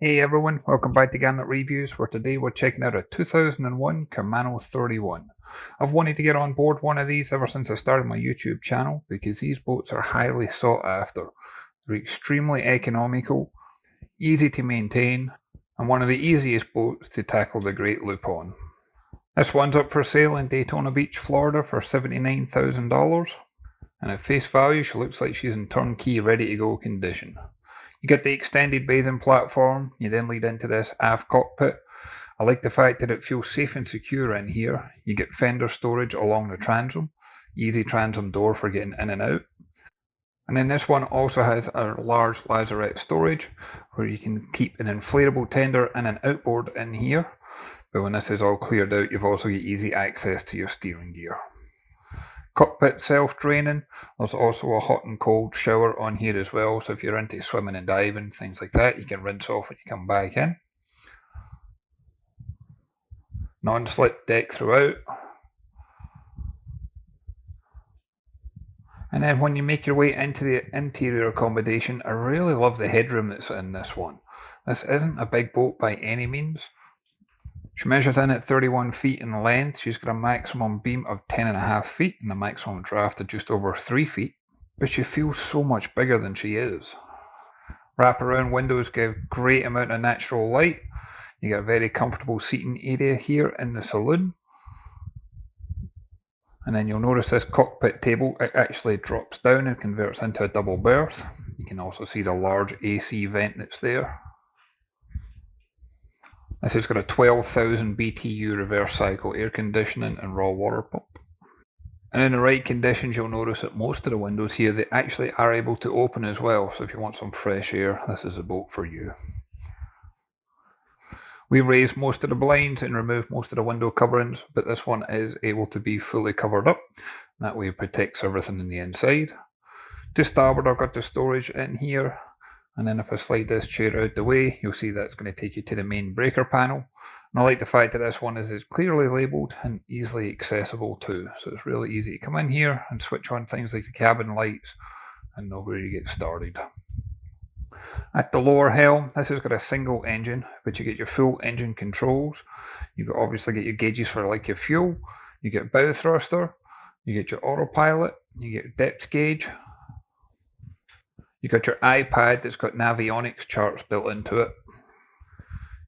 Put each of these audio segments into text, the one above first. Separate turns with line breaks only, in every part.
Hey everyone, welcome back to Garnock Reviews, where today we're checking out a 2001 Camano 31. I've wanted to get on board one of these ever since I started my YouTube channel because these boats are highly sought after. They're extremely economical, easy to maintain, and one of the easiest boats to tackle the Great Loop on. This one's up for sale in Daytona Beach, Florida for $79,000, and at face value she looks like she's in turnkey ready to go condition. You get the extended bathing platform, you then lead into this aft cockpit. I like the fact that it feels safe and secure in here. You get fender storage along the transom, easy transom door for getting in and out. And then this one also has a large lazarette storage where you can keep an inflatable tender and an outboard in here. But when this is all cleared out, you've also got easy access to your steering gear. Cockpit self-draining. There's also a hot and cold shower on here as well, so if you're into swimming and diving, things like that, you can rinse off when you come back in. Non-slip deck throughout. And then when you make your way into the interior accommodation, I really love the headroom that's in this one. This isn't a big boat by any means. She measures in at 31 feet in length. She's got a maximum beam of 10.5 feet and a maximum draft of just over 3 feet. But she feels so much bigger than she is. Wraparound windows give great amount of natural light. You get a very comfortable seating area here in the saloon. And then you'll notice this cockpit table, it actually drops down and converts into a double berth. You can also see the large AC vent that's there. This has got a 12,000 BTU reverse cycle air conditioning and raw water pump. And in the right conditions, you'll notice that most of the windows here, they actually are able to open as well. So if you want some fresh air, this is a boat for you. We raised most of the blinds and removed most of the window coverings, but this one is able to be fully covered up. That way it protects everything in the inside. To starboard, I've got the storage in here. And then if I slide this chair out the way, you'll see that's going to take you to the main breaker panel. And I like the fact that this one is clearly labelled and easily accessible too. So it's really easy to come in here and switch on things like the cabin lights and know where you get started. At the lower helm, this has got a single engine, but you get your full engine controls. You obviously get your gauges for like your fuel. You get bow thruster. You get your autopilot. You get your depth gauge. You got your iPad that's got Navionics charts built into it.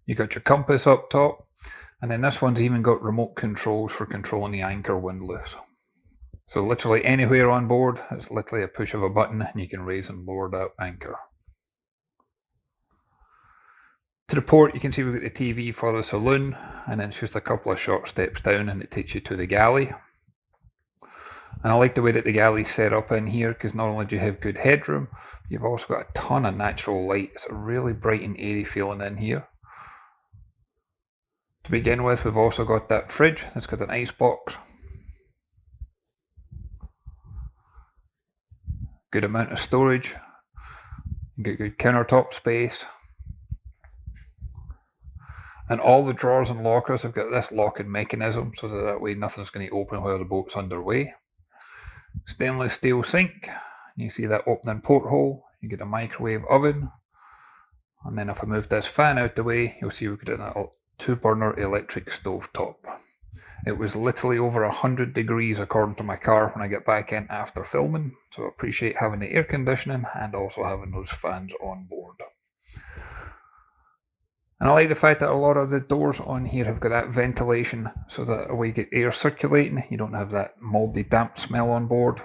You got your compass up top, and then this one's even got remote controls for controlling the anchor windlass. So literally anywhere on board, it's literally a push of a button and you can raise and lower that anchor. To the port, you can see we've got the TV for the saloon, and then it's just a couple of short steps down and it takes you to the galley. And I like the way that the galley's set up in here because not only do you have good headroom, you've also got a ton of natural light. It's a really bright and airy feeling in here. To begin with, we've also got that fridge that's got an ice box. Good amount of storage. You get good countertop space. And all the drawers and lockers have got this locking mechanism so that way nothing's going to open while the boat's underway. Stainless steel sink, you see that opening porthole, you get a microwave oven, and then if I move this fan out the way, you'll see we've got a 2-burner electric stove top. It was literally over 100 degrees according to my car when I get back in after filming, so I appreciate having the air conditioning and also having those fans on board. And I like the fact that a lot of the doors on here have got that ventilation so that way you get air circulating, you don't have that mouldy damp smell on board.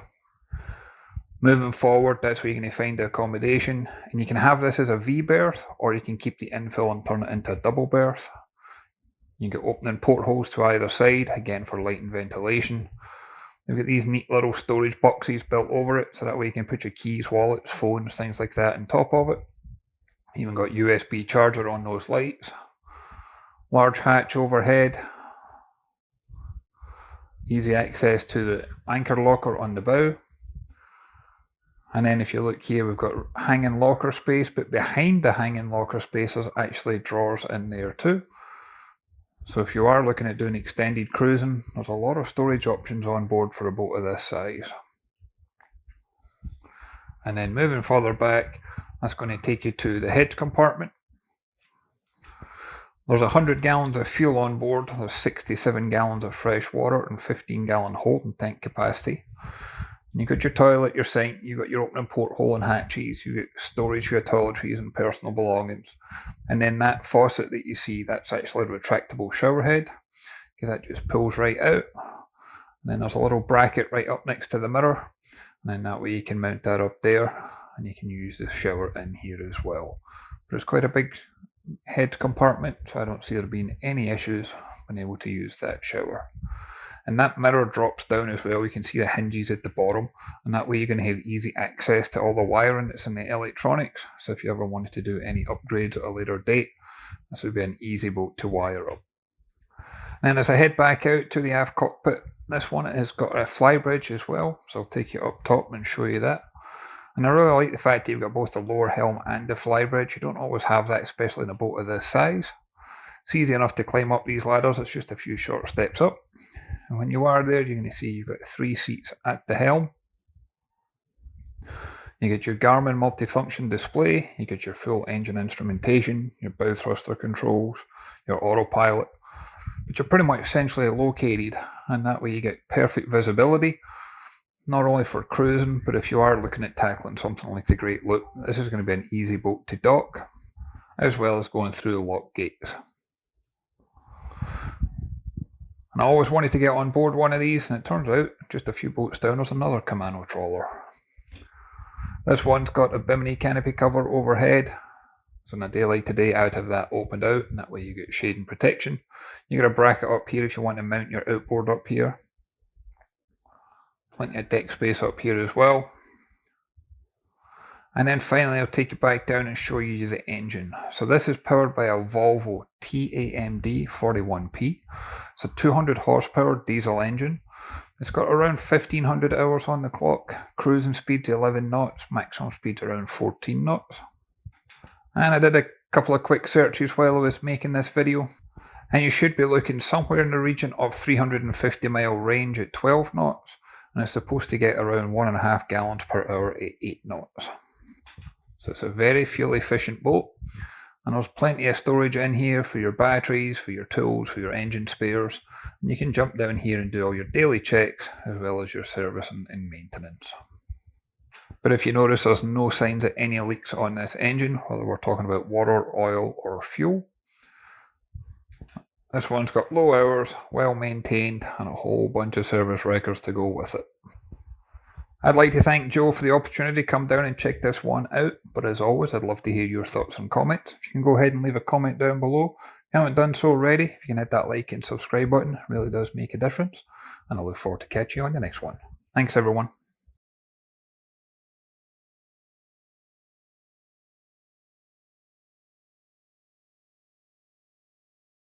Moving forward, that's where you're going to find the accommodation, and you can have this as a V berth or you can keep the infill and turn it into a double berth. You get opening portholes to either side, again for light and ventilation. You've got these neat little storage boxes built over it so that way you can put your keys, wallets, phones, things like that on top of it. Even got USB charger on those lights. Large hatch overhead. Easy access to the anchor locker on the bow. And then if you look here, we've got hanging locker space, but behind the hanging locker space there's actually drawers in there too. So if you are looking at doing extended cruising, there's a lot of storage options on board for a boat of this size. And then moving further back, that's going to take you to the head compartment. There's 100 gallons of fuel on board, there's 67 gallons of fresh water and 15-gallon holding tank capacity. And you've got your toilet, your sink, you've got your opening porthole and hatches, you've got storage for your toiletries and personal belongings. And then that faucet that you see, that's actually a retractable shower head, because that just pulls right out. And then there's a little bracket right up next to the mirror, and then that way you can mount that up there, and you can use the shower in here as well. But it's quite a big head compartment, so I don't see there being any issues being able to use that shower. And that mirror drops down as well. You can see the hinges at the bottom, and that way you're going to have easy access to all the wiring that's in the electronics. So if you ever wanted to do any upgrades at a later date, this would be an easy boat to wire up. And then as I head back out to the aft cockpit, this one has got a flybridge as well, so I'll take you up top and show you that. And I really like the fact that you've got both the lower helm and the flybridge. You don't always have that, especially in a boat of this size. It's easy enough to climb up these ladders, it's just a few short steps up. And when you are there, you're going to see you've got 3 seats at the helm. You get your Garmin multifunction display, you get your full engine instrumentation, your bow thruster controls, your autopilot, but you're pretty much centrally located, and that way you get perfect visibility. Not only for cruising, but if you are looking at tackling something like the Great Loop, this is going to be an easy boat to dock, as well as going through the lock gates. And I always wanted to get on board one of these, and it turns out, just a few boats down, there's another Camano Trawler. This one's got a bimini canopy cover overhead, so on a day like today I would have that opened out, and that way you get shade and protection. You got a bracket up here if you want to mount your outboard up here. Plenty of deck space up here as well. And then finally I'll take you back down and show you the engine. So this is powered by a Volvo TAMD41P. It's a 200 horsepower diesel engine. It's got around 1500 hours on the clock. Cruising speed's 11 knots, maximum speed's around 14 knots. And I did a couple of quick searches while I was making this video. And you should be looking somewhere in the region of 350 mile range at 12 knots. And it's supposed to get around 1.5 gallons per hour at 8 knots. So it's a very fuel efficient boat, and there's plenty of storage in here for your batteries, for your tools, for your engine spares, and you can jump down here and do all your daily checks as well as your service and maintenance. But if you notice, there's no signs of any leaks on this engine, whether we're talking about water, oil or fuel. This one's got low hours, well maintained, and a whole bunch of service records to go with it. I'd like to thank Joe for the opportunity to come down and check this one out, but as always I'd love to hear your thoughts and comments. If you can go ahead and leave a comment down below. If you haven't done so already, if you can hit that like and subscribe button, it really does make a difference, and I look forward to catching you on the next one. Thanks everyone.